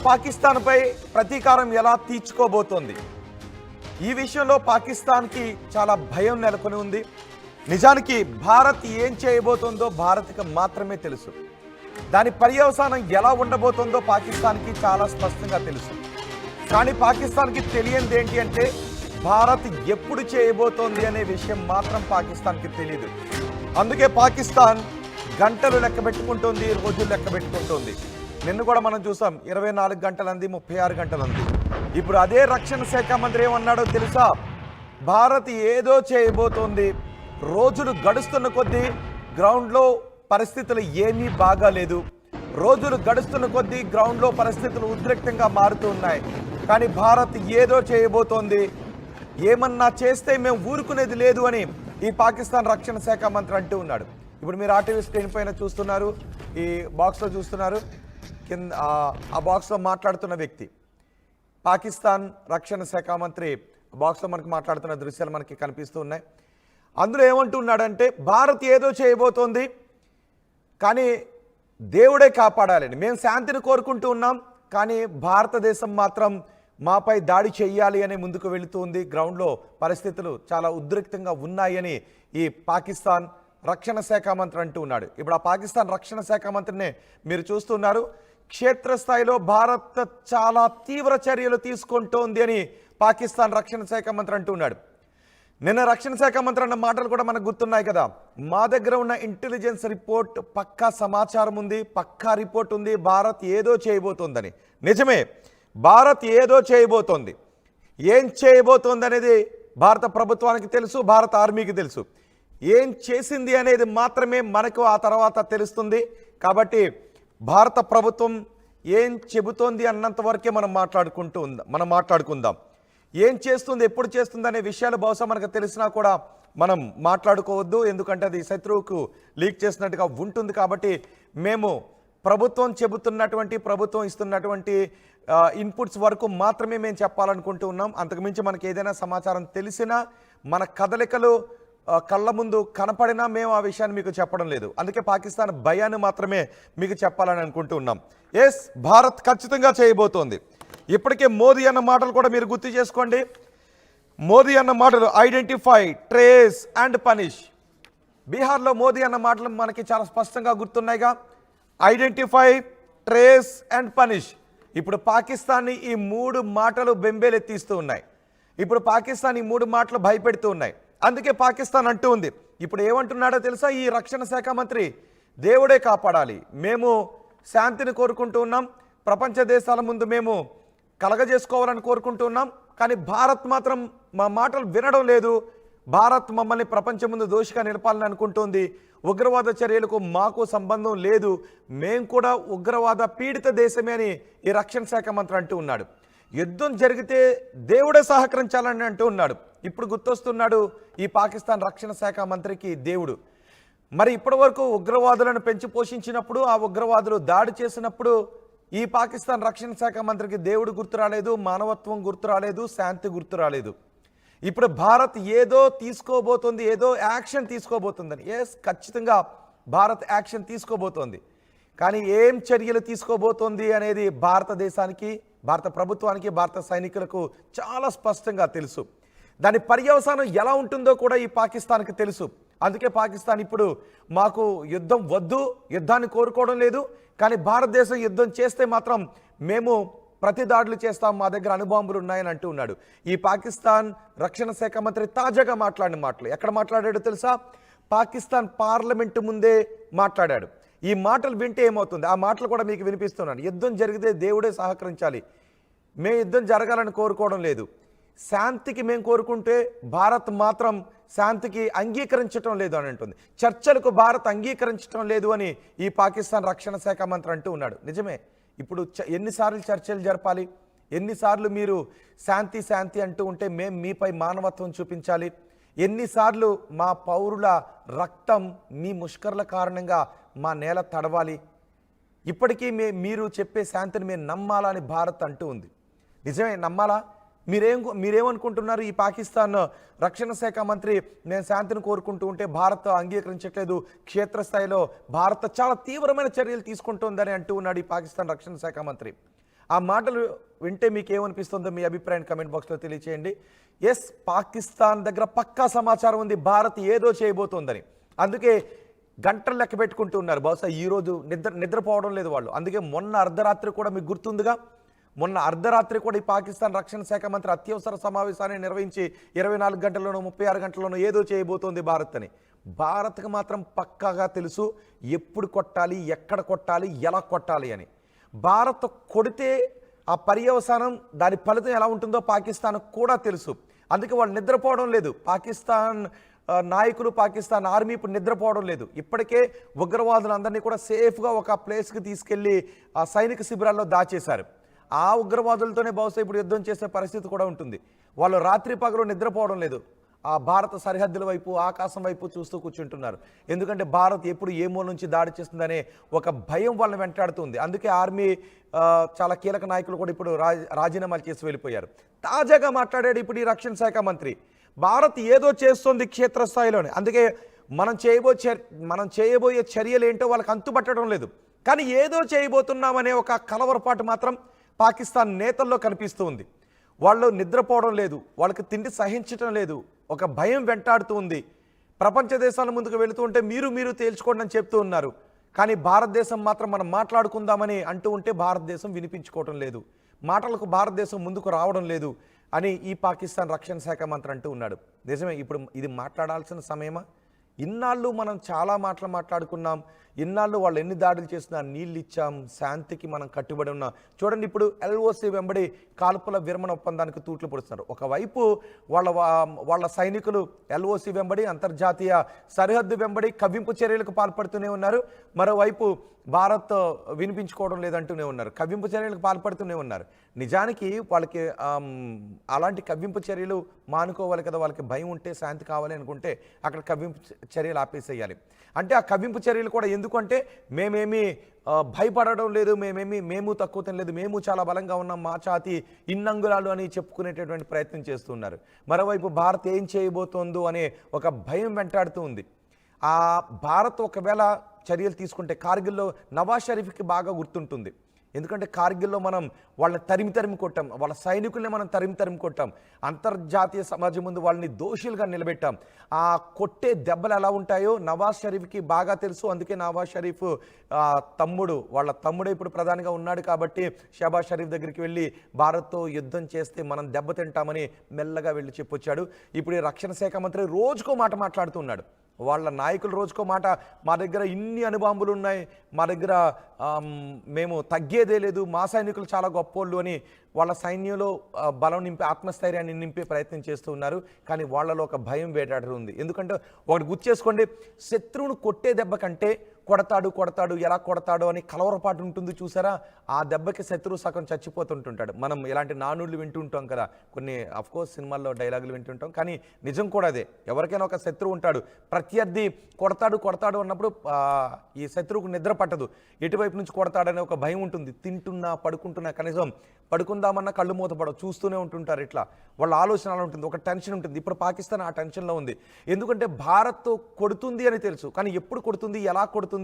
పాకిస్తాన్పై ప్రతీకారం ఎలా తీర్చుకోబోతోంది? ఈ విషయంలో పాకిస్తాన్కి చాలా భయం నెలకొని ఉంది. నిజానికి భారత్ ఏం చేయబోతోందో భారత్కి మాత్రమే తెలుసు. దాని పర్యవసానం ఎలా ఉండబోతోందో పాకిస్తాన్కి చాలా స్పష్టంగా తెలుసు. కానీ పాకిస్తాన్కి తెలియంది ఏంటి అంటే భారత్ ఎప్పుడు చేయబోతోంది అనే విషయం మాత్రం పాకిస్తాన్కి తెలియదు. అందుకే పాకిస్తాన్ గంటలు లెక్క పెట్టుకుంటుంది, రోజులు లెక్క పెట్టుకుంటుంది. నిన్ను కూడా మనం చూసాం, 24 గంటలంది, 36 గంటలంది. ఇప్పుడు అదే రక్షణ శాఖ మంత్రి ఏమన్నాడో తెలుసా? భారత్ ఏదో చేయబోతోంది, రోజులు గడుస్తున్న కొద్దీ గ్రౌండ్లో పరిస్థితులు ఏమీ బాగాలేదు, రోజులు గడుస్తున్న కొద్దీ గ్రౌండ్లో పరిస్థితులు ఉద్రిక్తంగా మారుతూ ఉన్నాయి. కానీ భారత్ ఏదో చేయబోతోంది, ఏమన్నా చేస్తే మేము ఊరుకునేది లేదు అని ఈ పాకిస్తాన్ రక్షణ శాఖ మంత్రి అంటూ ఉన్నాడు. ఇప్పుడు మీరు ఆర్టీవీ స్క్రీన్ పైన చూస్తున్నారు, ఈ బాక్స్లో చూస్తున్నారు. కింద ఆ బాక్స్లో మాట్లాడుతున్న వ్యక్తి పాకిస్తాన్ రక్షణ శాఖ మంత్రి. బాక్స్లో మనకి మాట్లాడుతున్న దృశ్యాలు మనకి కనిపిస్తూ ఉన్నాయి. అందులో ఏమంటున్నాడంటే భారత్ ఏదో చేయబోతోంది, కానీ దేవుడే కాపాడాలని. మేము శాంతిని కోరుకుంటూ ఉన్నాం, కానీ భారతదేశం మాత్రం మాపై దాడి చెయ్యాలి అని ముందుకు వెళుతుంది. గ్రౌండ్లో పరిస్థితులు చాలా ఉద్రిక్తంగా ఉన్నాయని ఈ పాకిస్తాన్ రక్షణ శాఖ మంత్రి అంటూ ఉన్నాడు. ఇప్పుడు ఆ పాకిస్తాన్ రక్షణ శాఖ మంత్రినే మీరు చూస్తున్నారు. క్షేత్రస్థాయిలో భారత్ చాలా తీవ్ర చర్యలు తీసుకుంటోంది అని పాకిస్తాన్ రక్షణ శాఖ మంత్రి అంటూ ఉన్నాడు. నిన్న రక్షణ శాఖ మంత్రి అన్న మాటలు కూడా మనకు గుర్తున్నాయి కదా. మా దగ్గర ఉన్న ఇంటెలిజెన్స్ రిపోర్ట్ పక్కా సమాచారం ఉంది, పక్కా రిపోర్ట్ ఉంది, భారత్ ఏదో చేయబోతోందని. నిజమే, భారత్ ఏదో చేయబోతోంది. ఏం చేయబోతోంది అనేది భారత ప్రభుత్వానికి తెలుసు, భారత ఆర్మీకి తెలుసు. ఏం చేసింది అనేది మాత్రమే మనకు ఆ తర్వాత తెలుస్తుంది. కాబట్టి భారత ప్రభుత్వం ఏం చెబుతోంది అన్నంత వరకే మనం మాట్లాడుకుందాం. ఏం చేస్తుంది, ఎప్పుడు చేస్తుంది అనే విషయాలు బహుశా మనకు తెలిసినా కూడా మనం మాట్లాడుకోవద్దు, ఎందుకంటే అది శత్రువుకు లీక్ చేసినట్టుగా ఉంటుంది. కాబట్టి మేము ప్రభుత్వం చెబుతున్నటువంటి, ప్రభుత్వం ఇస్తున్నటువంటి ఇన్పుట్స్ వరకు మాత్రమే మేము చెప్పాలనుకుంటూ ఉన్నాం. అంతకుమించి మనకి ఏదైనా సమాచారం తెలిసినా, మన కదలికలు కళ్ళ ముందు కనపడినా మేము ఆ విషయాన్ని మీకు చెప్పడం లేదు. అందుకే పాకిస్తాన్ భయాన్ని మాత్రమే మీకు చెప్పాలని అనుకుంటూ ఉన్నాం. ఎస్, భారత్ ఖచ్చితంగా చేయబోతోంది. ఇప్పటికే మోదీ అన్న మాటలు కూడా మీరు గుర్తు చేసుకోండి. మోదీ అన్న మాటలు ఐడెంటిఫై, ట్రేస్ అండ్ పనిష్. బీహార్లో మోదీ అన్న మాటలు మనకి చాలా స్పష్టంగా గుర్తున్నాయిగా. Identify, trace and punish. ఇప్పుడు పాకిస్తాన్ని ఈ 3 మాటలు బెంబేలెత్తిస్తూ ఉన్నాయి. ఇప్పుడు పాకిస్తాన్ ఈ 3 మాటలు భయపెడుతూ ఉన్నాయి. అందుకే పాకిస్తాన్ అంటూ ఉంది. ఇప్పుడు ఏమంటున్నాడో తెలుసా ఈ రక్షణ శాఖ మంత్రి? దేవుడే కాపాడాలి, మేము శాంతిని కోరుకుంటూ ఉన్నాం, ప్రపంచ దేశాల ముందు మేము కలగజేసుకోవాలని కోరుకుంటూ ఉన్నాం, కానీ భారత్ మాత్రం మా మాటలు వినడం లేదు. భారత్ మమ్మల్ని ప్రపంచం ముందు దోషిగా నిలపాలని అనుకుంటోంది. ఉగ్రవాద చర్యలకు మాకు సంబంధం లేదు, మేము కూడా ఉగ్రవాద పీడిత దేశమే అని ఈ రక్షణ శాఖ మంత్రి అంటూ ఉన్నాడు. యుద్ధం జరిగితే దేవుడే సహకరించాలని అంటూ ఉన్నాడు. ఇప్పుడు గుర్తొస్తున్నాడు ఈ పాకిస్తాన్ రక్షణ శాఖ మంత్రికి దేవుడు. మరి ఇప్పటి వరకు ఉగ్రవాదులను పెంచి పోషించినప్పుడు, ఆ ఉగ్రవాదులు దాడి చేసినప్పుడు ఈ పాకిస్తాన్ రక్షణ శాఖ మంత్రికి దేవుడు గుర్తు రాలేదు, మానవత్వం గుర్తు రాలేదు, శాంతి గుర్తు రాలేదు. ఇప్పుడు భారత్ ఏదో తీసుకోబోతోంది, ఏదో యాక్షన్ తీసుకోబోతుందని. ఎస్, ఖచ్చితంగా భారత్ యాక్షన్ తీసుకోబోతోంది. కానీ ఏం చర్యలు తీసుకోబోతోంది అనేది భారతదేశానికి, భారత ప్రభుత్వానికి, భారత సైనికులకు చాలా స్పష్టంగా తెలుసు. దాని పర్యవసానం ఎలా ఉంటుందో కూడా ఈ పాకిస్తాన్కి తెలుసు. అందుకే పాకిస్తాన్ ఇప్పుడు మాకు యుద్ధం వద్దు, యుద్ధాన్ని కోరుకోవడం లేదు, కానీ భారతదేశం యుద్ధం చేస్తే మాత్రం మేము ప్రతి దాడులు చేస్తాం, మా దగ్గర అణుబాంబులు ఉన్నాయని అంటూ ఉన్నాడు. ఈ పాకిస్తాన్ రక్షణ శాఖ మంత్రి తాజాగా మాట్లాడిన మాటలు ఎక్కడ మాట్లాడాడో తెలుసా? పాకిస్తాన్ పార్లమెంటు ముందే మాట్లాడాడు. ఈ మాటలు వింటే ఏమవుతుంది, ఆ మాటలు కూడా మీకు వినిపిస్తున్నాను. యుద్ధం జరిగితే దేవుడే సహకరించాలి, మేము యుద్ధం జరగాలని కోరుకోవడం లేదు, శాంతికి మేము కోరుకుంటే భారత్ మాత్రం శాంతికి అంగీకరించడం లేదు అని అంటుంది. చర్చలకు భారత్ అంగీకరించడం లేదు అని ఈ పాకిస్తాన్ రక్షణ శాఖ మంత్రి అంటూ ఉన్నాడు. నిజమే, ఇప్పుడు ఎన్నిసార్లు చర్చలు జరపాలి, ఎన్నిసార్లు మీరు శాంతి శాంతి అంటూ ఉంటే మేము మీపై మానవత్వం చూపించాలి, ఎన్నిసార్లు మా పౌరుల రక్తం మీ ముష్కర్ల కారణంగా మా నేల తడవాలి, ఇప్పటికీ మీరు చెప్పే శాంతిని మేము నమ్మాలని భారత్ అంటూ ఉంది. నిజమే, నమ్మాలా? మీరేమనుకుంటున్నారు? ఈ పాకిస్తాన్ రక్షణ శాఖ మంత్రి నేను శాంతిని కోరుకుంటూ ఉంటే భారత్ అంగీకరించట్లేదు, క్షేత్రస్థాయిలో భారత్ చాలా తీవ్రమైన చర్యలు తీసుకుంటోందని అంటూ ఉన్నాడు ఈ పాకిస్తాన్ రక్షణ శాఖ మంత్రి. ఆ మాటలు వింటే మీకు ఏమనిపిస్తుందో మీ అభిప్రాయాన్ని కమెంట్ బాక్స్లో తెలియచేయండి. ఎస్, పాకిస్తాన్ దగ్గర పక్కా సమాచారం ఉంది భారత్ ఏదో చేయబోతోందని. అందుకే గంటలు లెక్క పెట్టుకుంటూ ఉన్నారు. బహుశా ఈరోజు నిద్రపోవడం లేదు వాళ్ళు. అందుకే మొన్న అర్ధరాత్రి కూడా మీకు గుర్తుందిగా, మొన్న అర్ధరాత్రి కూడా ఈ పాకిస్తాన్ రక్షణ శాఖ మంత్రి అత్యవసర సమావేశాన్ని నిర్వహించి 24 గంటల్లోనూ 36 గంటల్లోనూ ఏదో చేయబోతోంది భారత్ అని. భారత్కి మాత్రం పక్కాగా తెలుసు ఎప్పుడు కొట్టాలి, ఎక్కడ కొట్టాలి, ఎలా కొట్టాలి అని. భారత్ కొడితే ఆ పర్యవసానం, దాని ఫలితం ఎలా ఉంటుందో పాకిస్తాన్ కూడా తెలుసు. అందుకే వాళ్ళు నిద్రపోవడం లేదు. పాకిస్తాన్ నాయకులు, పాకిస్తాన్ ఆర్మీ ఇప్పుడు నిద్రపోవడం లేదు. ఇప్పటికే ఉగ్రవాదులందరినీ కూడా సేఫ్గా ఒక ప్లేస్కి తీసుకెళ్లి ఆ సైనిక శిబిరాల్లో దాచేశారు. ఆ ఉగ్రవాదులతోనే బహుశా ఇప్పుడు యుద్ధం చేసే పరిస్థితి కూడా ఉంటుంది. వాళ్ళు రాత్రి పగలు నిద్రపోవడం లేదు. ఆ భారత సరిహద్దుల వైపు, ఆకాశం వైపు చూస్తూ కూర్చుంటున్నారు. ఎందుకంటే భారత్ ఎప్పుడు ఏ మూల నుంచి దాడి చేస్తుందనే ఒక భయం వాళ్ళని వెంటాడుతుంది. అందుకే ఆర్మీ చాలా కీలక నాయకులు కూడా ఇప్పుడు రాజీనామాలు చేసి వెళ్ళిపోయారు. తాజాగా మాట్లాడాడు ఇప్పుడు ఈ రక్షణ శాఖ మంత్రి. భారత్ ఏదో చేస్తుంది క్షేత్రస్థాయిలోనే. అందుకే మనం చేయబోయే చర్యలు ఏంటో వాళ్ళకి అంతుపట్టడం లేదు. కానీ ఏదో చేయబోతున్నామనే ఒక కలవరపాటు మాత్రం పాకిస్తాన్ నేతల్లో కనిపిస్తూ ఉంది. వాళ్ళు నిద్రపోవడం లేదు, వాళ్ళకి తిండి సహించడం లేదు, ఒక భయం వెంటాడుతూ ఉంది. ప్రపంచ దేశాల ముందుకు వెళుతూ ఉంటే మీరు తేల్చుకోండి అని చెప్తూ ఉన్నారు. కానీ భారతదేశం మాత్రం మనం మాట్లాడుకుందామని అంటూ ఉంటే భారతదేశం వినిపించుకోవడం లేదు, మాటలకు భారతదేశం ముందుకు రావడం లేదు అని ఈ పాకిస్తాన్ రక్షణ శాఖ మంత్రి అంటూ ఉన్నాడు. నిజమే, ఇప్పుడు ఇది మాట్లాడాల్సిన సమయమా? ఇన్నాళ్ళు మనం చాలా మాటలు మాట్లాడుకున్నాం. ఇన్నాళ్ళు వాళ్ళు ఎన్ని దాడులు చేసినా నీళ్ళు ఇచ్చాం, శాంతికి మనం కట్టుబడి ఉన్నాం. చూడండి, ఇప్పుడు ఎల్ఓసి వెంబడి కాల్పుల విరమణ ఒప్పందానికి తూట్లు పొడుస్తున్నారు. ఒకవైపు వాళ్ళ సైనికులు ఎల్ఓసి వెంబడి, అంతర్జాతీయ సరిహద్దు వెంబడి కవ్వింపు చర్యలకు పాల్పడుతూనే ఉన్నారు. మరోవైపు భారత్ వినిపించుకోవడం లేదంటూనే ఉన్నారు, కవ్వింపు చర్యలకు పాల్పడుతూనే ఉన్నారు. నిజానికి వాళ్ళకి అలాంటి కవ్వింపు చర్యలు మానుకోవాలి కదా. వాళ్ళకి భయం ఉంటే, శాంతి కావాలి అనుకుంటే అక్కడ కవ్వింపు చర్యలు ఆపేసేయాలి. అంటే ఆ కవ్వింపు చర్యలు కూడా ఎందుకంటే మేమేమీ భయపడడం లేదు, మేము తక్కువ తినలేదు, మేము చాలా బలంగా ఉన్నాం, మా ఛాతి ఇన్నంగులాలు అని చెప్పుకునేటటువంటి ప్రయత్నం చేస్తున్నారు. మరోవైపు భారత్ ఏం చేయబోతోందో అనే ఒక భయం వెంటాడుతూ ఉంది. ఆ భారత్ ఒకవేళ చర్యలు తీసుకుంటే కార్గిల్లో నవాజ్ షరీఫ్కి బాగా గుర్తుంటుంది. ఎందుకంటే కార్గిల్లో మనం వాళ్ళని తరిమి కొట్టాం, వాళ్ళ సైనికుల్ని మనం తరిమి కొట్టాం, అంతర్జాతీయ సమాజం ముందు వాళ్ళని దోషులుగా నిలబెట్టాం. ఆ కొట్టే దెబ్బలు ఎలా ఉంటాయో నవాజ్ షరీఫ్కి బాగా తెలుసు. అందుకే నవాజ్ షరీఫ్ వాళ్ళ తమ్ముడే ఇప్పుడు ప్రధానిగా ఉన్నాడు కాబట్టి షహబాజ్ షరీఫ్ దగ్గరికి వెళ్ళి భారత్తో యుద్ధం చేస్తే మనం దెబ్బతింటామని మెల్లగా వెళ్ళి చెప్పొచ్చాడు. ఇప్పుడు ఈ రక్షణ శాఖ మంత్రి రోజుకో మాట మాట్లాడుతున్నాడు. వాళ్ళ నాయకులు రోజుకో మాట, మా దగ్గర ఇన్ని అణుబాంబులు ఉన్నాయి, మా దగ్గర మేము తగ్గేదే లేదు, మా సైనికులు చాలా గొప్పోళ్ళు అని వాళ్ళ సైన్యంలో బలం నింపే, ఆత్మస్థైర్యాన్ని నింపే ప్రయత్నం చేస్తూ ఉన్నారు. కానీ వాళ్ళలో ఒక భయం వేటాడుతూ ఉంది. ఎందుకంటే ఒకటి గుర్తుచేసుకోండి, శత్రువును కొట్టే దెబ్బ కంటే కొడతాడు ఎలా కొడతాడో అని కలవరపాటు ఉంటుంది చూసారా. ఆ దెబ్బకి శత్రువు సగం చచ్చిపోతుంటుంటాడు. మనం ఇలాంటి నానుళ్ళు వింటుంటాం కదా, కొన్ని అఫ్కోర్స్ సినిమాల్లో డైలాగులు వింటుంటాం, కానీ నిజం కూడా అదే. ఎవరికైనా ఒక శత్రువు ఉంటాడు, ప్రత్యర్థి కొడతాడు అన్నప్పుడు ఈ శత్రువుకు నిద్ర పట్టదు, ఎటువైపు నుంచి కొడతాడనే ఒక భయం ఉంటుంది. తింటున్నా పడుకుంటున్నా, కనీసం పడుకుందామన్నా కళ్ళు మూతపడవు, చూస్తూనే ఉంటుంటారు. ఇట్లా వాళ్ళ ఆలోచన అలా ఉంటుంది, ఒక టెన్షన్ ఉంటుంది. ఇప్పుడు పాకిస్తాన్ ఆ టెన్షన్లో ఉంది. ఎందుకంటే భారత్ కొడుతుంది అని తెలుసు, కానీ ఎప్పుడు కొడుతుంది, ఎలా కొడుతుంది